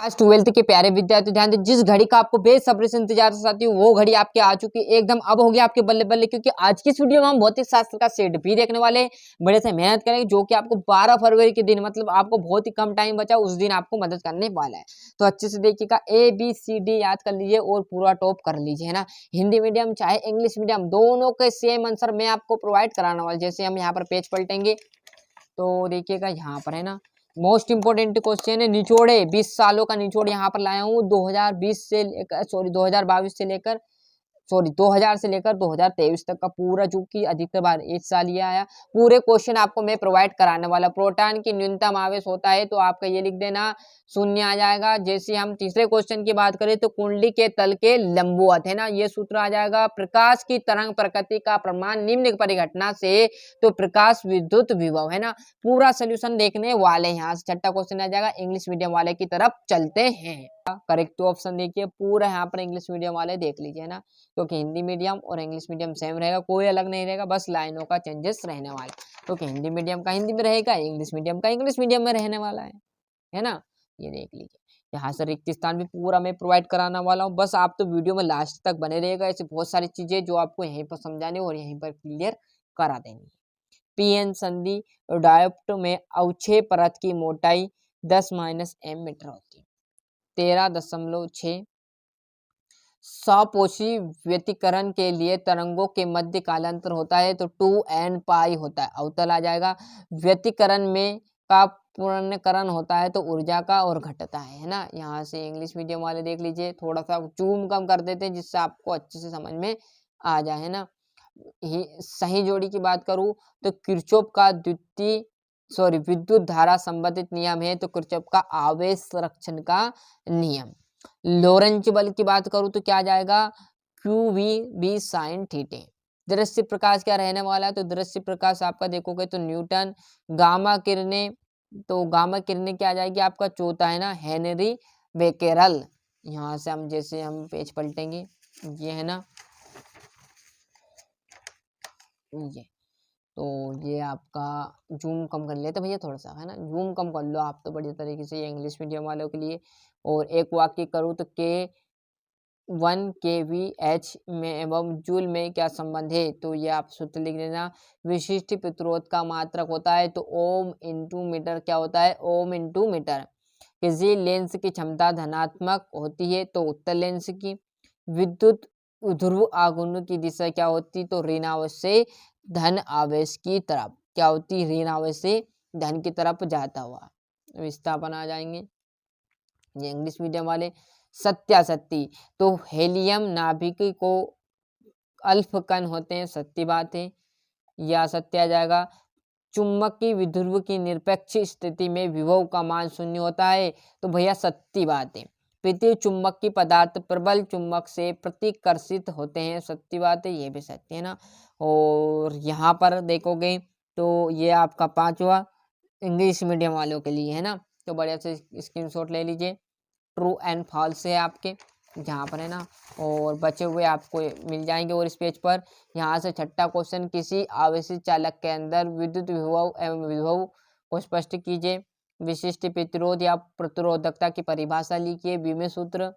आज 12th के प्यारे विद्यार्थी ध्यान दें, जिस घड़ी का आपको बेसब्री से इंतजार था साथियों, वो घड़ी आपके आ चुकी है एकदम। अब हो गया आपके बल्ले बल्ले, क्योंकि आज की इस वीडियो में हम भौतिक शास्त्र का सेट भी देखने वाले हैं। बड़े से मेहनत करेंगे, जो कि आपको 12 फरवरी के दिन, मतलब आपको बहुत ही कम टाइम बचा, उस दिन आपको मदद करने वाला है। तो अच्छे से देखिएगा, ABCD याद कर लीजिए और पूरा टॉप कर लीजिए, है ना। हिंदी मीडियम चाहे इंग्लिश मीडियम, दोनों के सेम आंसर मैं आपको प्रोवाइड कराने वाला। जैसे हम यहाँ पर पेज पलटेंगे तो देखिएगा, यहाँ पर है ना मोस्ट इंपोर्टेंट क्वेश्चन है, निचोड़े 20 सालों का निचोड़ यहाँ पर लाया हूँ। 2020 से लेकर 2022 से लेकर 2000 से लेकर 2023 तक का पूरा, जो कि अधिकतर बार एक साल ये आया। पूरे क्वेश्चन आपको मैं प्रोवाइड कराने वाला। प्रोटॉन की न्यूनतम आवेश होता है, तो आपका ये लिख देना 0 आ जाएगा। जैसे हम तीसरे क्वेश्चन की बात करें तो कुंडली के तल के लंबवत, है ना, ये सूत्र आ जाएगा। प्रकाश की तरंग प्रकृति का प्रमाण निम्न परिघटना से, तो प्रकाश विद्युत विभव, है ना। पूरा सोल्यूशन देखने वाले हैं। यहाँ से छठा क्वेश्चन आ जाएगा। इंग्लिश मीडियम वाले की तरफ चलते हैं। करेक्ट ऑप्शन देखिए, पूरा यहाँ पर इंग्लिश मीडियम वाले देख लीजिए, है ना, क्योंकि हिंदी मीडियम और इंग्लिश मीडियम सेम रहेगा, कोई अलग नहीं रहेगा, बस लाइनों का चेंजेस रहने वाला है। क्योंकि हिंदी मीडियम का हिंदी में रहेगा, इंग्लिश मीडियम का इंग्लिश मीडियम में रहने वाला है ना। ये देख लीजिए, यहाँ से रिक्त स्थान भी पूरा मैं प्रोवाइड कराने वाला हूँ। बस आप तो वीडियो में लास्ट तक बने रहेगा। ऐसी बहुत सारी चीजें जो आपको यहीं पर समझानी और यहीं पर क्लियर करा देनी है। पीएन संधि डायोप्ट में अवक्षय परत की मोटाई 10-m मीटर होती है। 13.6 सपोषी व्यतिकरण के लिए तरंगों के मध्य कालांतर होता है, तो 2n पाई होता है। अवतल आ जाएगा। व्यतिकरण में का पूर्णकरण होता है, तो ऊर्जा का और घटता है ना। यहाँ से इंग्लिश मीडियम वाले देख लीजिए, थोड़ा सा जूम कम कर देते हैं जिससे आपको अच्छे से समझ में आ जाए, है ना। सही जोड़ी की बात करूं तो किरचॉफ का विद्युत धारा संबंधित नियम है, तो किरचॉफ का आवेश संरक्षण का नियम। लोरेंच बल की बात करूं तो क्या आ जाएगा, QV sin थीटा। दृश्य प्रकाश क्या रहने वाला है, तो दृश्य प्रकाश आपका देखोगे तो न्यूटन। गामा किरणें, तो गामा किरणें क्या आ जाएगी आपका, चौथा है ना, हेनरी बेकेरल। यहाँ से हम जैसे हम पेज पलटेंगे, ये है ना, ये तो ये आपका जूम कम कर लेते भैया, थोड़ा सा, है ना, जूम कम कर लो आप तो बढ़िया तरीके से, ये इंग्लिश मीडियम वालों के लिए। और एक वाक्य करूँ तो K1 kVH में एवं जूल में क्या संबंध है, तो ये आप सूत्र लिख देना। विशिष्ट प्रतिरोध का मात्रक होता है, तो ओम इंटू मीटर क्या होता है, ओम इंटू मीटर। किसी लेंस की क्षमता धनात्मक होती है, तो उत्तल लेंस की। विद्युत ध्रुव आघूर्ण की दिशा क्या होती, तो ऋण आवेश से धन आवेश की तरफ क्या होती, ऋण आवेश से धन की तरफ जाता हुआ। विस्थापन आ जाएंगे ये इंग्लिश मीडियम वाले। सत्यासत्य, तो हेलियम नाभिक को अल्फ कण होते हैं, सत्य बात है, या सत्य आ जाएगा। चुंबक की विध्रुव की निरपेक्ष स्थिति में विभव का मान 0 होता है, तो भैया सत्य बात है। पृथ्वी चुंबक की पदार्थ प्रबल चुंबक से प्रतिकर्षित होते हैं, सत्य बात है, ये भी सत्य है ना। और यहाँ पर देखोगे तो ये आपका पांचवा इंग्लिश मीडियम वालों के लिए है ना, तो बढ़िया से स्क्रीनशॉट ले लीजिए। ट्रू एंड फॉल्स है आपके जहाँ पर, है ना, और बचे हुए आपको मिल जाएंगे। और इस पेज पर यहाँ से छठा क्वेश्चन, किसी आवेशित चालक के अंदर विद्युत विभव एवं विभव को स्पष्ट कीजिए। विशिष्ट प्रतिरोध या प्रतिरोधकता की परिभाषा लिखिए। बीमे सूत्र,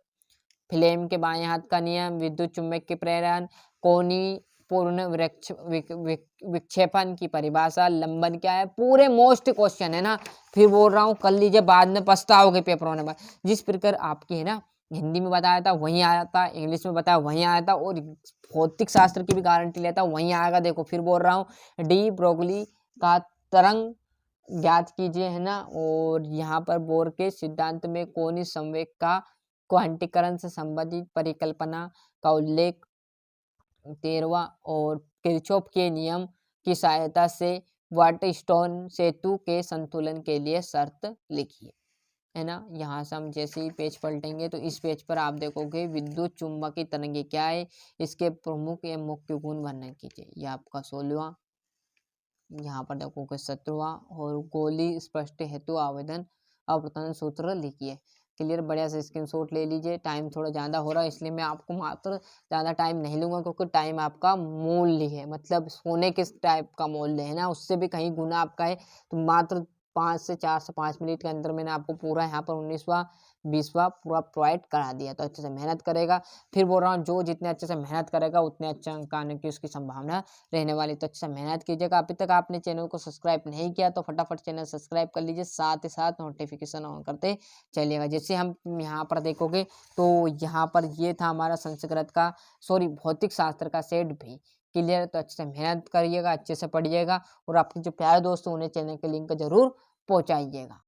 फ्लेम के बाएं हाथ का नियम, विद्युत चुम्बक के प्रेरण, कोणीय पूर्ण विक्षेपण की परिभाषा, लंबन क्या है, पूरे मोस्ट क्वेश्चन है ना। फिर बोल रहा हूँ, कर लीजिए, बाद में पछताओगे पेपर होने बाद। जिस प्रकार आपकी है ना हिंदी में बताया था वहीं आया था, इंग्लिश में बताया वहीं आया था, और भौतिक शास्त्र की भी गारंटी लेता हूँ वहीं आएगा। देखो फिर बोल रहा हूँ, डी ब्रोगली का तरंग ज्ञात कीजिए, है ना। और यहाँ पर बोर के सिद्धांत में कोणीय संवेग का क्वांटीकरण से संबंधित परिकल्पना का उल्लेख 13वां। और किरचॉफ के नियम की सहायता से वाटरस्टोन सेतु के संतुलन के लिए शर्त लिखिए, है ना। यहाँ से हम जैसे ही पेज पलटेंगे तो इस पेज पर आप देखोगे विद्युत चुम्बकीय तरंगे क्या है, इसके प्रमुख एवं मुख्य गुण वर्णन कीजिए। ये आपका 16वां। यहाँ पर देखोगे 17वां। और गोली स्पष्ट हेतु आवेदन अपवर्तन सूत्र लिखिए। क्लियर, बढ़िया से स्क्रीनशॉट ले लीजिए। टाइम थोड़ा ज़्यादा हो रहा है इसलिए मैं आपको मात्र ज़्यादा टाइम नहीं लूँगा, क्योंकि टाइम आपका मूल्य है, मतलब सोने किस टाइप का मूल्य है ना, उससे भी कहीं गुना आपका है। तो मात्र 4 से 5 मिनट के अंदर मैंने आपको पूरा यहाँ पर 19वां 20वां पूरा प्रोवाइड करा दिया। तो अच्छे से मेहनत करेगा, फिर बोल रहा हूँ जो जितने अच्छे से मेहनत करेगा उतने अच्छे अंक आने की उसकी संभावना रहने वाली। तो अच्छे से मेहनत कीजिएगा। अभी तक आपने चैनल को सब्सक्राइब नहीं किया तो फटाफट चैनल सब्सक्राइब कर लीजिए, साथ ही साथ नोटिफिकेशन ऑन करते चलिएगा। जैसे हम यहाँ पर देखोगे तो यहाँ पर ये था हमारा संस्कृत का भौतिक शास्त्र का सेट भी क्लियर। तो अच्छे से मेहनत करिएगा, अच्छे से पढ़िएगा और आपके जो प्यारे दोस्त हैं उन्हें चैनल के लिंक जरूर पहुंचाइएगा।